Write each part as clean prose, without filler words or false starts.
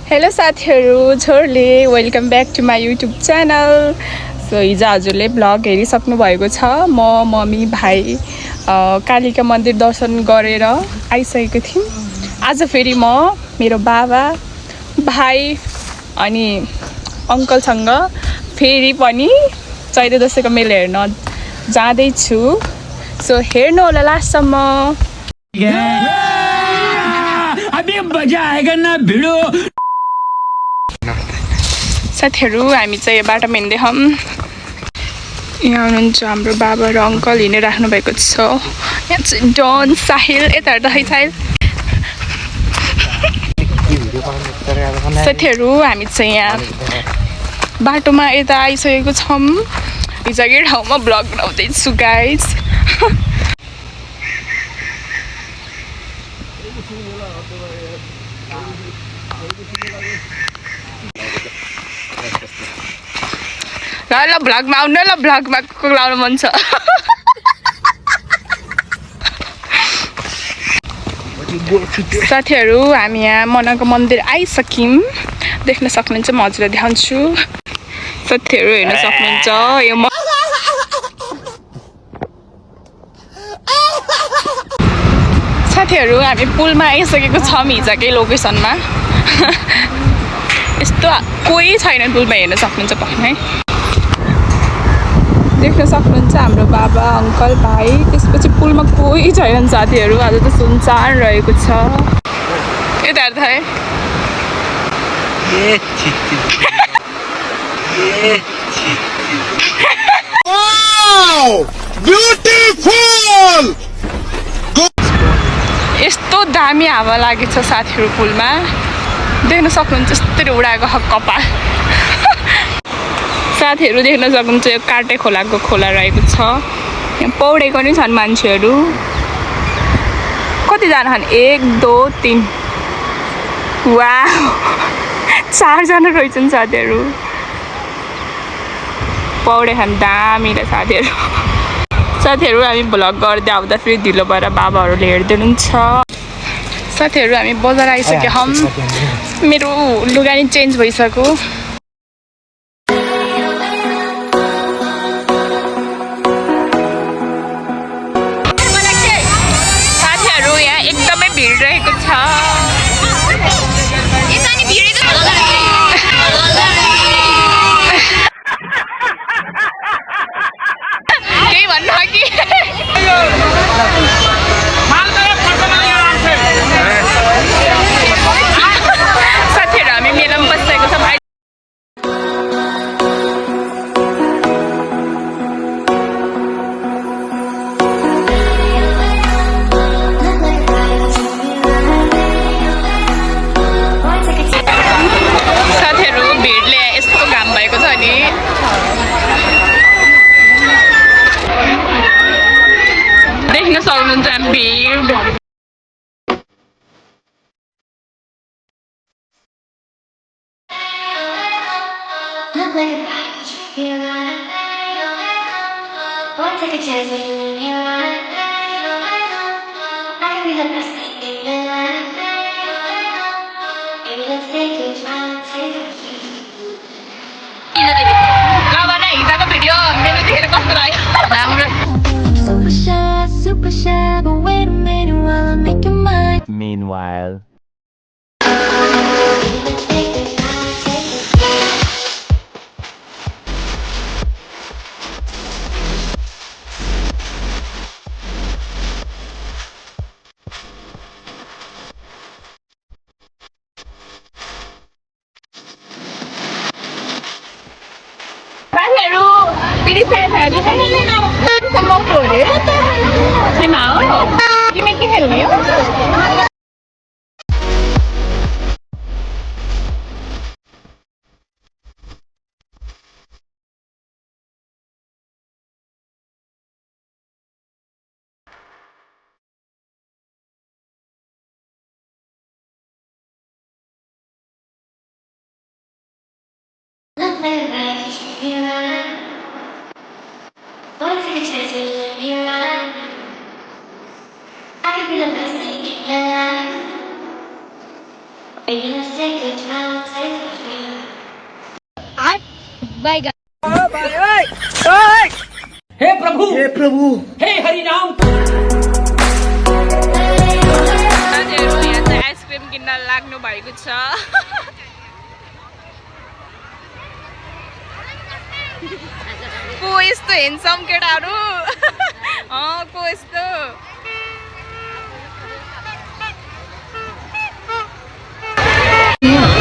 Hello साथीहरू छोरले welcome back to my YouTube channel. So हिजो हजुरले भ्लग हेरिसक्नु भएको छ। म मम्मी भाइ कालिका मन्दिर दर्शन गरेर आइसकेको थियौँ। आज फेरि म मेरो बाबा भाइ अनि अङ्कलसँग फेरि पनि चैते दसैँको मेला हेर्न जाँदैछु। सो हेर्नु होला लास्टसम्म। अभी मजा आएगा ना भिडो। साथीहरू हामी चाहिँ यो बाटोमा हिँड्दैछौँ। यहाँ हुनुहुन्छ हाम्रो बाबा र अङ्कल हिँडिराख्नु भएको छ। यहाँ चाहिँ डन साहिल यता हेर्दाखेरि साहिल। साथीहरू हामी चाहिँ यहाँ बाटोमा यता आइसकेको छौँ। हिजोकै ठाउँमा भ्लग बनाउँदैछु गाइज। ल भ्लगमा आउनु ल, भ्लगमा कुकुर लाउनु मन छ। साथीहरू हामी यहाँ मनाको मन्दिर आइसक्यौँ। देख्न सक्नुहुन्छ, म हजुरलाई देखाउँछु। साथीहरू हेर्न सक्नुहुन्छ यो साथीहरू हामी पुलमा आइसकेको छौँ हिजोकै लोकेसनमा। यस्तो कोही छैन पुलमा, हेर्न सक्नुहुन्छ पक्कै। देख्न सक्नुहुन्छ हाम्रो बाबा अङ्कल भाइ। त्यसपछि पुलमा कोही छैन साथीहरू। आज त सुनसान रहेको छ। यता हेर्दा है यस्तो दामी हावा लागेको छ साथीहरू पुलमा। देख्न सक्नुहुन्छ यस्तरी उडाएको कपाल। साथीहरू देख्न सक्नुहुन्छ यो काटे खोलाको खोला रहेको छ। यहाँ पौडेको नि छन् मान्छेहरू। कतिजना छन्? 1 2 3 वा 4जना रहेछन् साथीहरू। पौडे खान दामी र साथीहरू। साथीहरू हामी भ्लग गर्दै आउँदा फेरि ढिलो भएर बाबाहरूले हेर्दै हुनुहुन्छ। साथीहरू हामी बजार आइसक्यो हौँ। मेरो लुगा नि चेन्ज भइसक्यो। साथीहरू यहाँ एकदमै भिड रहेको छ। केही भन्नु कि? साथीहरू हामी मेलामा बसिसकेको छ भाइ। साथीहरू भिडले यस्तो घाम भएको छ नि। देख्न सक्नुहुन्छ भिड। हिजोको भिडियो मेरो देखेर कस्तो लाग्यो? राम्रो। Meanwhile. साथीहरू फेरि साथीहरू तिमी के खेल्ने हो? Are you gonna say goodbye? Bye guys. हे प्रभु हे हरि राम। साथीहरू यहाँ चाहिँ आइसक्रिम किन्न लाग्नु भएको छ को यस्तो हेन्सम केटाहरू को यस्तो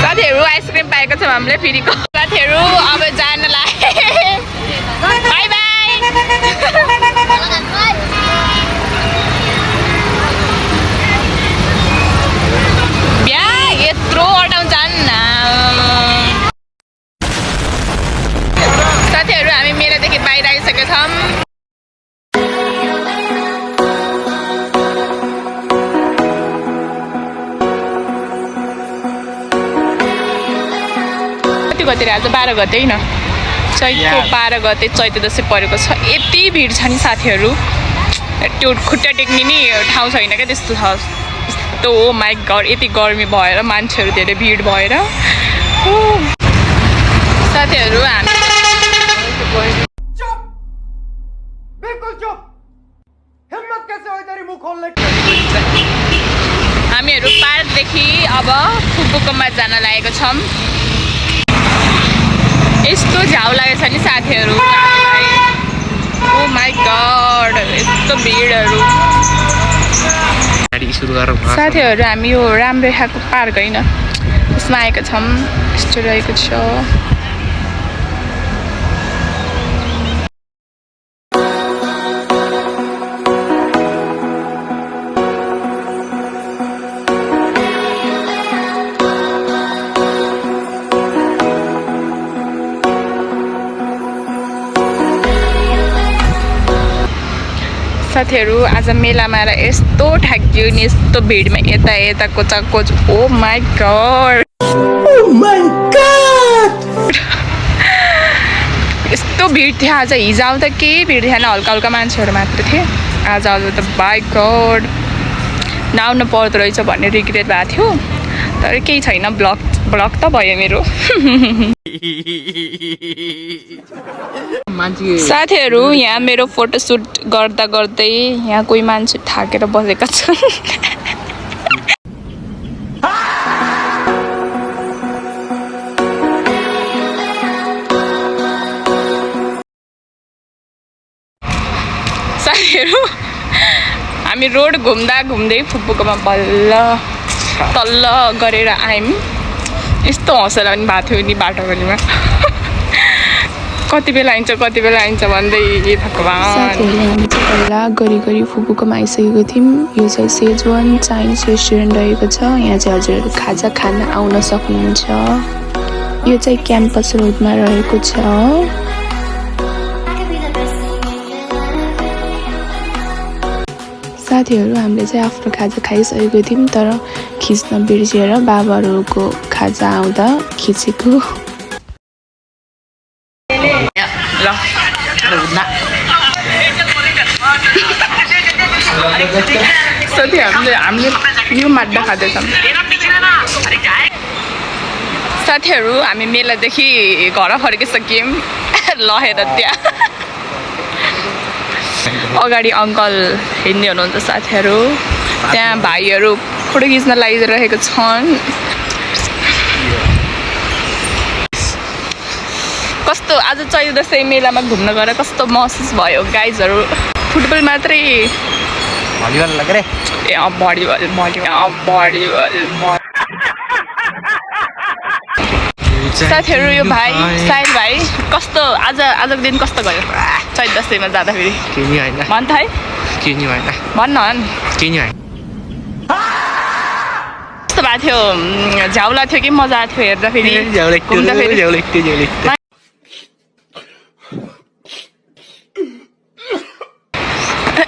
साथीहरू आइसक्रिम पाएको छौँ हामीले फेरिको साथीहरू अब जान लागे बाई बाई बिहा यत्रो अटाउनु जान्न साथीहरू हामी मेलादेखि बाहिर आइसकेका छौँ कति गते आज 12 गते होइन चैतको 12 गते चैते दसैँ परेको छ यति भिड छ नि साथीहरू त्यो खुट्टा टेक्ने नि ठाउँ छैन क्या त्यस्तो छ यस्तो हो माइ गड यति गर्मी भएर मान्छेहरू धेरै भिड भएर साथीहरू हामीहरू पार्कदेखि अब फुपूकोमा जान लागेको छौँ यस्तो झ्याउ लागेको छ नि साथीहरू ओ माइ गड यस्तो भिडहरू साथीहरू हामी यो राम्रो खाएको पार्क होइन त्यसमा आएका छौँ यस्तो रहेको छ साथीहरू आज मेलामा आएर यस्तो ठ्याक्यो नि यस्तो भिडमा यता यता कोचाकोच ओ माइ गड यस्तो भिड थियो आज हिजो आउँदा केही भिड थिएन हल्का हल्का मान्छेहरू मात्र थिए आज त बाइ गड नआउनु पर्दो रहेछ भन्ने रिग्रेट भएको थियो तर केही छैन ब्लक त भयो मेरो साथीहरू यहाँ मेरो फोटोसुट गर्दा गर्दै यहाँ कोही मान्छे थाकेर बसेका छन् साथीहरू हामी रोड घुम्दा घुम्दै फुपूकोमा बल्ल तल्ल गरेर आयौँ यस्तो हँसेला पनि भएको थियो नि बाटोभरिमा कति बेला आइन्छ भन्दै भगवान् साथीहरूले हामी चाहिँ पहिला गरी फुपूकोमा आइसकेको थियौँ यो चाहिँ सेजवान चाइनिज रेस्टुरेन्ट रहेको छ यहाँ चाहिँ हजुरहरू खाजा खान आउन सक्नुहुन्छ यो चाहिँ क्याम्पस रोडमा रहेको छ साथीहरू हामीले चाहिँ आफ्नो खाजा खाइसकेको थियौँ तर खिच्न बिर्सिएर बाबाहरूको खाजा आउँदा खिचेको हामीले यो माड्दा खाँदैछौँ साथीहरू हामी मेलादेखि घर फर्किसक्यौँ लहेर त्यहाँ अगाडि अङ्कल हिँड्ने हुनुहुन्छ साथीहरू त्यहाँ भाइहरू फोटो खिच्न लागिरहेको छन् कस्तो आज चैते दसैँ मेलामा घुम्न गएर कस्तो महसुस भयो गाइजहरू फुटबल मात्रै भलिबल लगे रे ए भलिबल साथीहरू यो भाइ साहिल भाइ कस्तो आजको दिन कस्तो गयो चैते दसैँमा जाँदाखेरि भन् त है भन्न कस्तो भएको थियो झ्याउला थियो कि मजा आएको थियो हेर्दाखेरि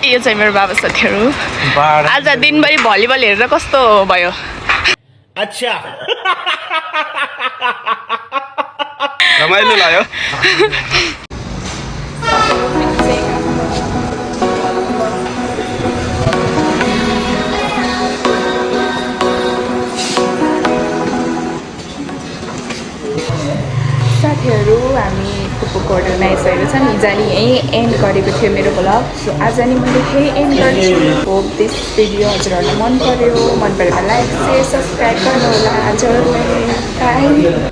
यो चाहिँ मेरो बाबा साथीहरू आज दिनभरि भलिबल हेरेर कस्तो भयो अच्छा रमाइलो लाग्यो साथीहरू हामी फुपूको होटलमा आइसकेको छौँ। हिजो नि यहीँ एन्ड गरेको थियो मेरो ब्लग। सो आज नि मैले यही एन्ड गर्छु। होप दिस भिडियो हजुरहरूलाई मन पऱ्यो। मन पऱ्यो भने लाइक शेयर सब्सक्राइब गर्नु होला। हजुरलाई बाई।